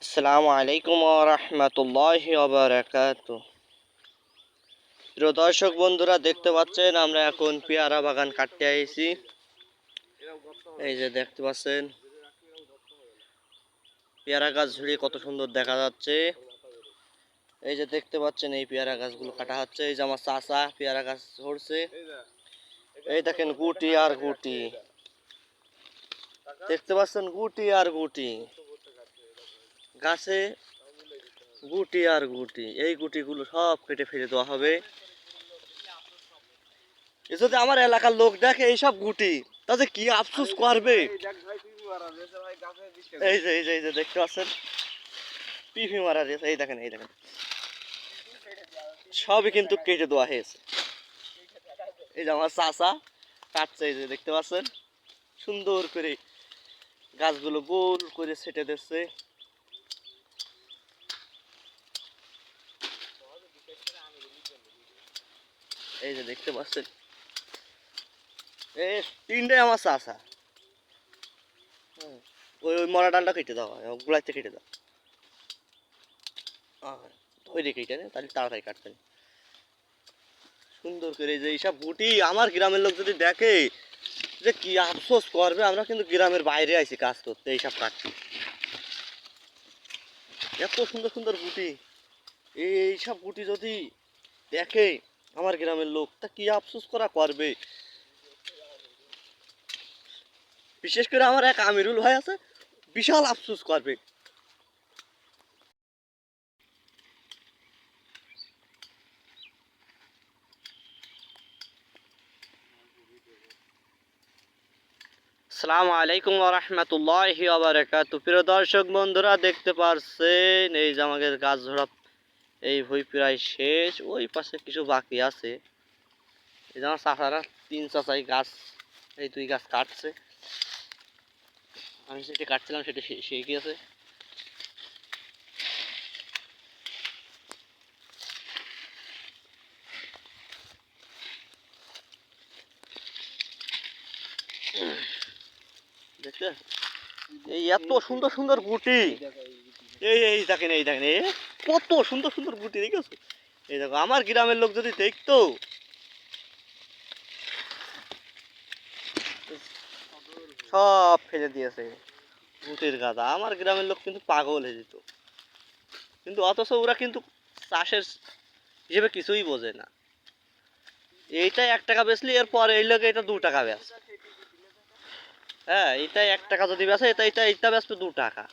আসসালামু আলাইকুম ওয়া রাহমাতুল্লাহি ওয়া বারাকাতুহু। প্রিয় দর্শক বন্ধুরা, দেখতে পাচ্ছেন আমরা এখন পেয়ারা বাগান কাটতে আইছি। এই যে দেখতে পাচ্ছেন পেয়ারা গাছ ঝুড়ি কত সুন্দর দেখা যাচ্ছে। এই যে দেখতে পাচ্ছেন এই পেয়ারা গাছগুলো কাটা হচ্ছে। এই যে আমার চাচা পেয়ারা গাছ ধরছে। এই দেখেন গুটি আর গুটি, দেখতে পাচ্ছেন গুটি আর গুটি গাছে, গুটি আর গুটি। এই গুটিগুলো সব কেটে ফেলে দেওয়া হবে। এ যদি আমার এলাকার লোক দেখে এইসব গুটি, তাতে কি আফসোস করবে। এই যে দেখতে পাচ্ছেন পিফি মারা দিয়েছে। এই দেখেন, এই দেখেন সবই কিন্তু কেটে দেওয়া হয়েছে। এই যে আমার চাচা কাটছে, এই যে দেখতে পাচ্ছেন সুন্দর করে গাছগুলো গোল করে ছেটে দিচ্ছে। এই যে দেখতে পাচ্ছেন এই তিনটাই আমার চাচা। ওই ওই মরা ডালটা কেটে দাও, গোড়াইতে কেটে দাও। ধরে কেটে নেই তাহলে তাড়াতাড়ি কাটবেন সুন্দর করে। যে এইসব গুটি আমার গ্রামের লোক যদি দেখে, যে কি আফসোস করবে। আমরা কিন্তু গ্রামের বাইরে আইছি কাজ করতে, এইসব কাটছি। এত সুন্দর সুন্দর গুটি, এইসব গুটি যদি দেখে আমার গ্রামের লোক, তা কি আফসোস করা করবে। বিশেষ করে আমার এক আমিরুল ভাই আছে, বিশাল আফসোস করবে। আসসালামু আলাইকুম ওয়া রাহমাতুল্লাহি ওয়া বারাকাতুহু। প্রিয় দর্শক বন্ধুরা, দেখতে পারছেন এই যে আমাদের গাছ ঝোড়া এই ভুই প্রায় শেষ। ওই পাশে কিছু বাকি আছে। এই যে আমার চাচারা তিন চাচাই গাছ, এই দুই গাছ কাটছে। আমি সেটা কাটছিলাম, সেটা সেই গিয়েছে। দেখতে এই এত সুন্দর সুন্দর গুটি। এই এই দেখেন, এই দেখেন কত সুন্দর সুন্দর গুটি দেখেছো। এই দেখো আমার গ্রামের লোক যদি দেখতো, সব ফেলে দিয়েছে গুটির গাদা। আমার গ্রামের লোক কিন্তু পাগল হয়ে যেত। কিন্তু অথচ ওরা কিন্তু চাষের হিসেবে কিছুই বোঝে না। এইটাই 1 টাকা বেচলি, এরপর এই লোক এটা 2 টাকা বেচ। হ্যাঁ, এইটাই 1 টাকা যদি বেচে, এটা এটা এটা বেচবে 2 টাকা।